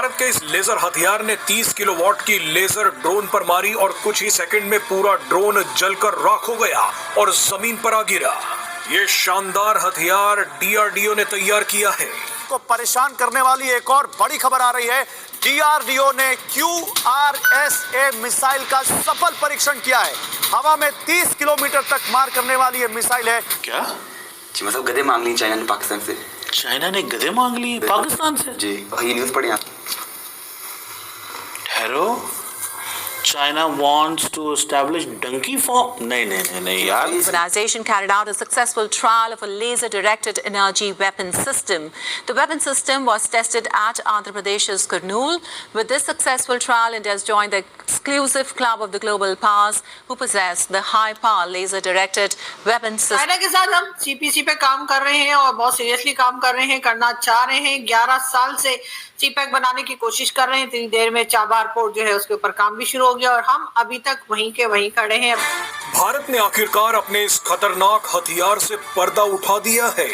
भारत के इस लेजर हथियार ने 30 किलोवाट की लेजर ड्रोन पर मारी और कुछ ही सेकंड में पूरा ड्रोन जलकर राख हो गया और जमीन पर आ गिरा। ये शानदार हथियार डीआरडीओ ने तैयार किया है। को परेशान करने वाली एक और बड़ी खबर आ रही है। डीआरडीओ ने QRSA मिसाइल का सफल परीक्षण किया है। हवा में 30 किलोमीटर तक मार करने वाली ये मिसाइल है। क्या जी मतलब गधे मांग ली चाइना ने पाकिस्तान से। चाइना ने गधे मांग लिए पाकिस्तान से? जी ये न्यूज़ पढ़ी आप? ठहरो, China wants to establish donkey farm? नहीं यार। The organization carried out a successful trial of a laser-directed energy weapon system. The weapon system was tested at Andhra Pradesh's Kurnool. With this successful trial, India has joined the exclusive club of the global powers who possess the high-power laser-directed weapon system. China के साथ हम CPC पे काम कर रहे हैं और बहुत सीरियसली काम कर रहे हैं, करना चाह रहे हैं। 11 साल से CPEC बनाने की कोशिश कर रहे हैं। इतनी देर में चाबार पोर्ट जो है उसके ऊपर काम भी शुरू हो गया और हम अभी तक वहीं के वहीं खड़े हैं। भारत ने आखिरकार अपने इस खतरनाक हथियार से पर्दा उठा दिया है।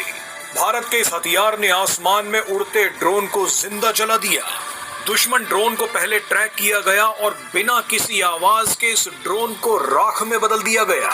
भारत के इस हथियार ने आसमान में उड़ते ड्रोन को जिंदा जला दिया। दुश्मन ड्रोन को पहले ट्रैक किया गया और बिना किसी आवाज के इस ड्रोन को राख में बदल दिया गया।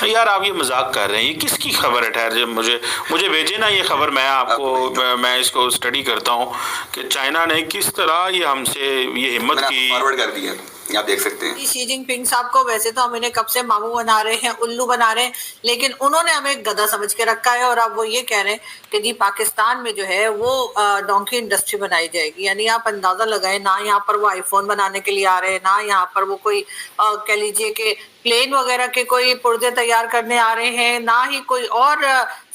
यार आप ये मजाक कर रहे हैं, ये किसकी खबर है? ठहर, मुझे भेजे ना ये खबर, मैं इसको स्टडी करता हूँ कि चाइना ने किस तरह ये हमसे ये हिम्मत की। फॉरवर्ड कर दिया, आप देख सकते हैं। शी जिनपिंग साहब को वैसे तो हम इन्हें कब से मामू बना रहे हैं, उल्लू बना रहे हैं, लेकिन उन्होंने हमें गधा समझ के रखा है और अब वो ये कह रहे हैं कि जी पाकिस्तान में जो है वो डोंकी इंडस्ट्री बनाई जाएगी। यानी आप अंदाजा लगाएं, ना यहाँ पर वो आईफोन बनाने के लिए आ रहे हैं, ना यहाँ पर वो कोई कह लीजिए कि प्लेन वगैरह के कोई पुर्जे तैयार करने आ रहे हैं, ना ही कोई और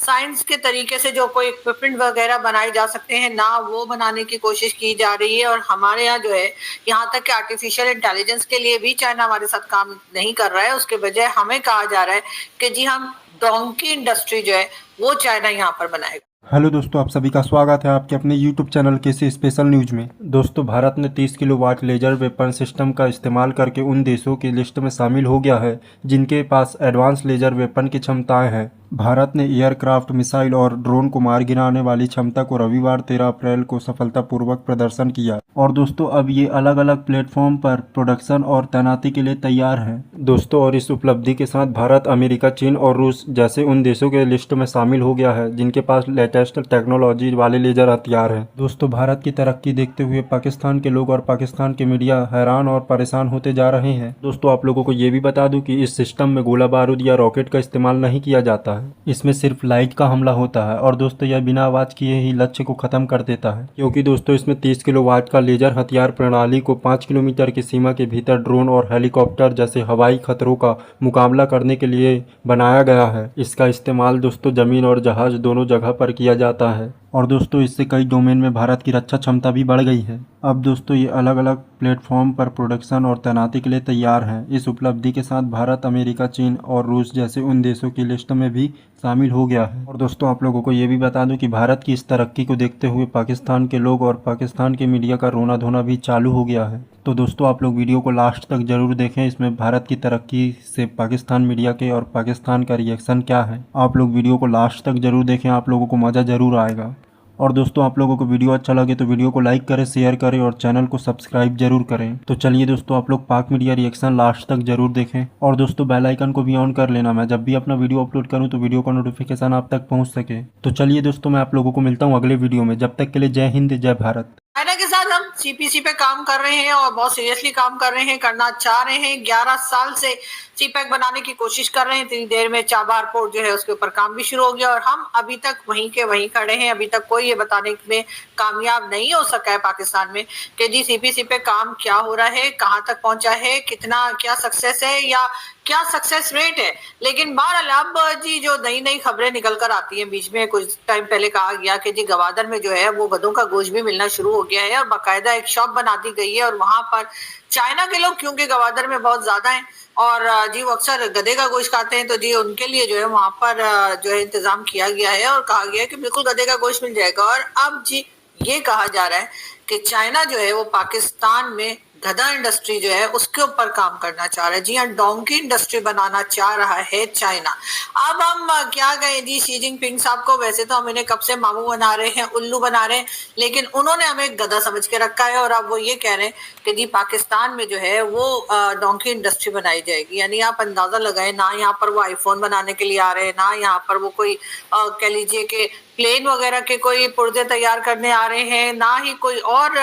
साइंस के तरीके से जो कोई इक्विपमेंट वगैरह बनाए जा सकते हैं, ना वो बनाने की कोशिश की जा रही है। और हमारे यहाँ जो है, यहाँ तक कि आर्टिफिशियल इंटेलिजेंस के लिए भी चाइना हमारे साथ काम नहीं कर रहा है। उसके बजाय हमें कहा जा रहा है कि जी हम डोंकी इंडस्ट्री जो है वो चाइना यहाँ पर बनाएगा। हेलो दोस्तों, आप सभी का स्वागत है आपके अपने यूट्यूब चैनल के इस स्पेशल न्यूज में। दोस्तों, भारत ने 30 किलोवाट लेजर वेपन सिस्टम का इस्तेमाल करके उन देशों की लिस्ट में शामिल हो गया है जिनके पास एडवांस लेजर वेपन की क्षमताएं हैं। भारत ने एयरक्राफ्ट, मिसाइल और ड्रोन को मार गिराने वाली क्षमता को रविवार 13 अप्रैल को सफलतापूर्वक प्रदर्शन किया और दोस्तों अब ये अलग अलग प्लेटफॉर्म पर प्रोडक्शन और तैनाती के लिए तैयार है दोस्तों। और इस उपलब्धि के साथ भारत, अमेरिका, चीन और रूस जैसे उन देशों के लिस्ट में शामिल हो गया है जिनके पास लेटेस्ट टेक्नोलॉजी वाले लेजर हथियार हैं। दोस्तों, भारत की तरक्की देखते हुए पाकिस्तान के लोग और पाकिस्तान के मीडिया हैरान और परेशान होते जा रहे हैं। दोस्तों, आप लोगों को ये भी बता दूं कि इस सिस्टम में गोला बारूद या रॉकेट का इस्तेमाल नहीं किया जाता है। इसमें सिर्फ लाइट का हमला होता है और दोस्तों यह बिना आवाज किए ही लक्ष्य को खत्म कर देता है, क्योंकि दोस्तों इसमें 30 किलोवाट का लेजर हथियार प्रणाली को 5 किलोमीटर की सीमा के भीतर ड्रोन और हेलीकॉप्टर जैसे हवाई खतरों का मुकाबला करने के लिए बनाया गया है। इसका इस्तेमाल दोस्तों जमीन और जहाज दोनों जगह पर किया जाता है और दोस्तों इससे कई डोमेन में भारत की रक्षा क्षमता भी बढ़ गई है। अब दोस्तों ये अलग अलग प्लेटफॉर्म पर प्रोडक्शन और तैनाती के लिए तैयार हैं। इस उपलब्धि के साथ भारत, अमेरिका, चीन और रूस जैसे उन देशों की लिस्ट में भी शामिल हो गया है। और दोस्तों आप लोगों को ये भी बता दूं कि भारत की इस तरक्की को देखते हुए पाकिस्तान के लोग और पाकिस्तान के मीडिया का रोना धोना भी चालू हो गया है। तो दोस्तों आप लोग वीडियो को लास्ट तक जरूर देखें। इसमें भारत की तरक्की से पाकिस्तान मीडिया के और पाकिस्तान का रिएक्शन क्या है, आप लोग वीडियो को लास्ट तक जरूर देखें, आप लोगों को मज़ा जरूर आएगा। और दोस्तों आप लोगों को वीडियो अच्छा लगे तो वीडियो को लाइक करें, शेयर करें और चैनल को सब्सक्राइब जरूर करें। तो चलिए दोस्तों आप लोग पाक मीडिया रिएक्शन लास्ट तक जरूर देखें और दोस्तों बेल आइकन को भी ऑन कर लेना, मैं जब भी अपना वीडियो अपलोड करूं तो वीडियो का नोटिफिकेशन आप तक पहुंच सके। तो चलिए दोस्तों मैं आप लोगों को मिलता हूं अगले वीडियो में, जब तक के लिए जय हिंद, जय भारत। चाइना के साथ हम CPC पे काम कर रहे हैं और बहुत सीरियसली काम कर रहे हैं, करना चाह रहे हैं। 11 साल से CPEC बनाने की कोशिश कर रहे हैं। इतनी देर में चाबार पोर्ट जो है उसके ऊपर काम भी शुरू हो गया और हम अभी तक वहीं के वहीं खड़े हैं। अभी तक कोई ये बताने में कामयाब नहीं हो सका है पाकिस्तान में कि जी CPC पे काम क्या हो रहा है, कहाँ तक पहुंचा है, कितना क्या सक्सेस है या क्या सक्सेस रेट है। लेकिन बहरहाल अब जी जो नई नई खबरें निकल कर आती हैं, बीच में कुछ टाइम पहले कहा गया कि जी गवादर में जो है वो गधों का गोश्त भी मिलना शुरू हो गया है और बाकायदा एक शॉप बना दी गई है और वहां पर चाइना के लोग, क्योंकि गवादर में बहुत ज्यादा है और जी वो अक्सर गधे का गोश्त खाते हैं, तो जी उनके लिए जो है वहां पर जो है इंतजाम किया गया है और कहा गया है कि बिल्कुल गधे का गोश्त मिल जाएगा। और अब जी ये कहा जा रहा है कि चाइना जो है वो पाकिस्तान में गधा इंडस्ट्री जो है उसके ऊपर काम करना चाह रहा है। जी हाँ, डोंकी इंडस्ट्री बनाना चाह रहा है चाइना। अब हम क्या कहें जी, शी जिनपिंग साहब को वैसे तो हम इन्हें कब से मामू बना रहे हैं, उल्लू बना रहे हैं, लेकिन उन्होंने हमें गधा समझ के रखा है और अब वो ये कह रहे हैं कि जी पाकिस्तान में जो है वो डोंकी इंडस्ट्री बनाई जाएगी। यानी आप अंदाजा लगाएं, ना यहाँ पर वो आईफोन बनाने के लिए आ रहे हैं, ना यहाँ पर वो कोई कह लीजिए कि प्लेन वगैरह के कोई पुर्जे तैयार करने आ रहे हैं, ना ही कोई और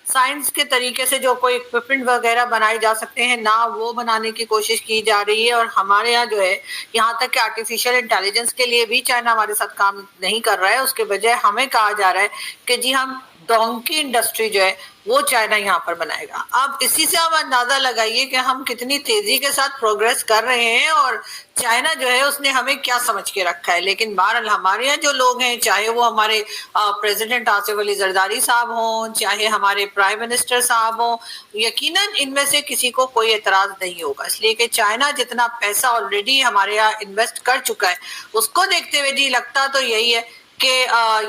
साइंस के तरीके से जो कोई इक्विपमेंट वगैरह बनाए जा सकते हैं, ना वो बनाने की कोशिश की जा रही है। और हमारे यहाँ जो है, यहाँ तक कि आर्टिफिशियल इंटेलिजेंस के लिए भी चाइना हमारे साथ काम नहीं कर रहा है। उसके बजाय हमें कहा जा रहा है कि जी हम डोंकी इंडस्ट्री जो है वो चाइना यहाँ पर बनाएगा। अब इसी से आप अंदाजा लगाइए कि हम कितनी तेजी के साथ प्रोग्रेस कर रहे हैं और चाइना जो है उसने हमें क्या समझ के रखा है। लेकिन बहरहाल हमारे यहाँ जो लोग हैं, चाहे वो हमारे प्रेसिडेंट आसिफ अली जरदारी साहब हों, चाहे हमारे प्राइम मिनिस्टर साहब हों, यकीनन इनमें से किसी को कोई एतराज नहीं होगा। इसलिए कि चाइना जितना पैसा ऑलरेडी हमारे यहाँ इन्वेस्ट कर चुका है, उसको देखते हुए जी लगता तो यही है कि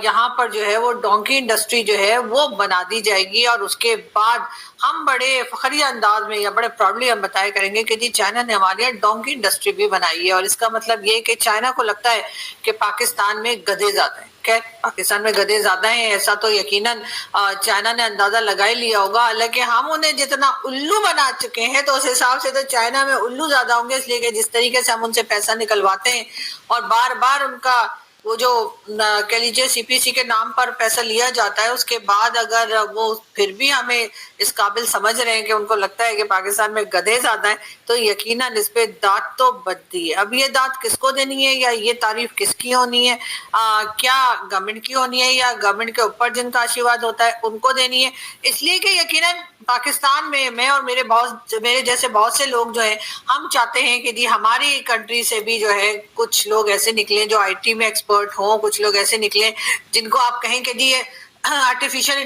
यहाँ पर जो है वो डोंकी इंडस्ट्री जो है वो बना दी जाएगी। और उसके बाद हम बड़े फखरिया अंदाज में या बड़े प्राउडली हम बताया करेंगे कि जी चाइना ने हमारे यहाँ डोंकी इंडस्ट्री भी बनाई है। और इसका मतलब ये कि चाइना को लगता है कि पाकिस्तान में गधे ज्यादा हैं। खैर, पाकिस्तान में गधे ज्यादा हैं ऐसा तो यकीनन चाइना ने अंदाजा लगा ही लिया होगा। हालांकि हम उन्हें जितना उल्लू बना चुके हैं तो उस हिसाब से तो चाइना में उल्लू ज्यादा होंगे। इसलिए कि जिस तरीके से हम उनसे पैसा निकलवाते हैं और बार बार उनका वो जो कह लीजिए सीपीसी के नाम पर पैसा लिया जाता है, उसके बाद अगर वो फिर भी हमें इस काबिल समझ रहे हैं कि उनको लगता है कि पाकिस्तान में गधे ज्यादा हैं, तो यकीनन इस पे दांत तो बनती है। अब ये दांत किसको देनी है या ये तारीफ किसकी होनी है, क्या गवर्नमेंट की होनी है या गवर्नमेंट के ऊपर जिनका आशीर्वाद होता है उनको देनी है। इसलिए कि यकीनन पाकिस्तान में मैं और मेरे जैसे बहुत से लोग जो है, हम चाहते हैं कि जी हमारी कंट्री से भी जो है कुछ लोग ऐसे निकले जो आईटी में एक्सपर्ट हों, कुछ लोग ऐसे निकले जिनको आप कहें कि जी ये आर्टिफिशियल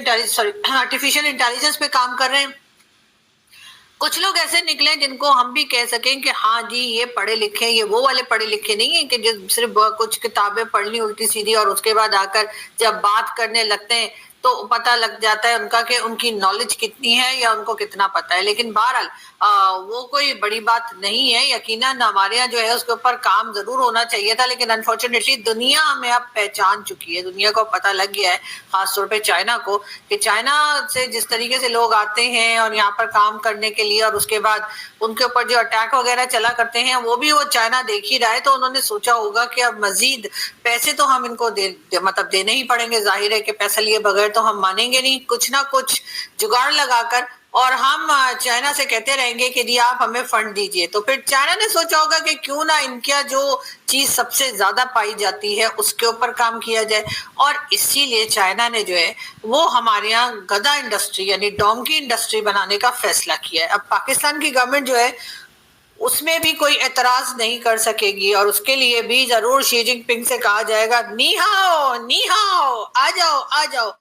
इंटेलिजेंस पे काम कर रहे हैं। कुछ लोग ऐसे निकले जिनको हम भी कह सकें कि हाँ जी ये पढ़े लिखे, ये वो वाले पढ़े लिखे नहीं है कि जो सिर्फ कुछ किताबें पढ़ ली उल्टी सीधी और उसके बाद आकर जब बात करने लगते हैं तो पता लग जाता है उनका कि उनकी नॉलेज कितनी है या उनको कितना पता है। लेकिन बहरहाल वो कोई बड़ी बात नहीं है। यकीनन हमारे यहाँ जो है उसके ऊपर काम जरूर होना चाहिए था, लेकिन अनफॉर्चुनेटली दुनिया हमें अब पहचान चुकी है। दुनिया को पता लग गया है, खासतौर पे चाइना को, कि चाइना से जिस तरीके से लोग आते हैं और यहाँ पर काम करने के लिए और उसके बाद उनके ऊपर जो अटैक वगैरह चला करते हैं वो भी वो चाइना देख ही रहा है। तो उन्होंने सोचा होगा कि अब मजीद पैसे तो हम इनको मतलब देने ही पड़ेंगे। जाहिर है कि पैसा लिए बगैर तो हम मानेंगे नहीं, कुछ ना कुछ जुगाड़ लगाकर और हम चाइना से कहते रहेंगे कि जी आप हमें फंड दीजिए। तो फिर चाइना ने सोचा होगा कि क्यों ना इनका जो चीज सबसे ज्यादा पाई जाती है उसके ऊपर काम किया जाए। और इसीलिए चाइना ने जो है वो हमारे यहाँ गधा इंडस्ट्री यानी डोंकी इंडस्ट्री बनाने का फैसला किया है। अब पाकिस्तान की गवर्नमेंट जो है उसमें भी कोई एतराज नहीं कर सकेगी और उसके लिए भी जरूर शी जिनपिंग से कहा जाएगा नी हाओ आ जाओ।